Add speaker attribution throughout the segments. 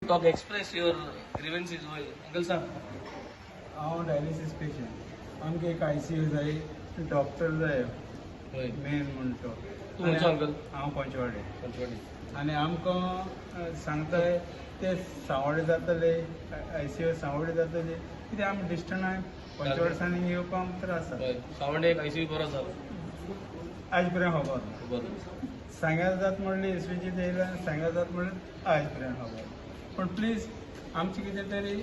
Speaker 1: talk, express your grievances. Uncle sir.
Speaker 2: हांव dialysis patient आमकां एक ICU जाय डॉक्टर जाय मेन म्हण तो
Speaker 1: तूं खंयचो अंकल?
Speaker 2: हांव पंचवाडी
Speaker 1: पंचवाडी.
Speaker 2: आनी आमकां सांगताय ते सांवडे जातले ICU सांवडे जातले कित्याक आमी डिस्टन्स आहाय पंचवाडसांनी येवपाक आमकां त्रास जाता.
Speaker 1: सावंडे एक ICU बरो आसा.
Speaker 2: आयज पर्यंत खबर
Speaker 1: बरो.
Speaker 2: सांग्यार जात म्हणली SVG येयला सांग्यार जात म्हणलें आयज पर्यंत खबर पूण प्लीज आमचें कितें तरी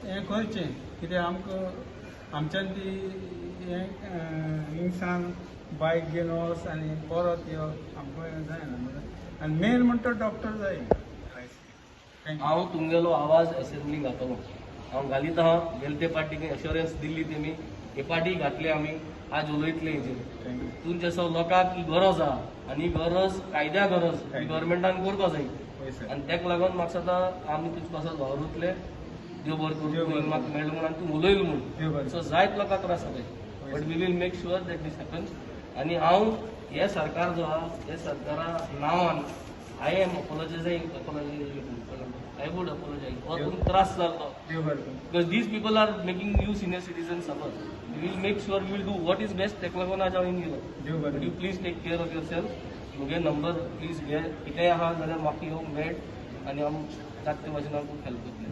Speaker 2: हें करचें कित्याक आमकां आमच्यान ती हिंगसान बायक घेवन वच आनी परत यो आमकां जायना म्हणून आनी मेन म्हणटा तो डॉक्टर जाय.
Speaker 1: हांव तुमगेलो आवाज असेंब्लीक घातलो. हांव घालीत आहा गेले ते पार्टीक एश्युरन्स दिल्ली तेमी हे पार्टी घातले आमी आज उलयतले हेजेर. तुमचे असो लोकांक ही गरज आहा आनी गरज कायद्या गरज गव्हर्मेंटान करपा जाय आनी तेका लागून म्हाका सदां आमी तुजे पासत वावुरतले. देव बरें करूं म्हाका मेळ्ळें म्हणून आनी तूं उलयलो म्हणून सो जायत लोकांक त्रास जाताय but we will make sure that this happens. आनी हांव हे सरकार जो आहा हे सरकारा नांवान I am apologizing I would apologize. और तुम त्रास जालो because these people are making you senior citizens suffer. We will make sure we will do what is best. तेका लागून आज हांव गेलो. But you please take care of yourself. मुगे नंबर प्लीज घे कितेंय आहा जाल्यार म्हाका येवंक मेळ आनी हांव जाता ते भाशेन हांव हेल्प करतलें.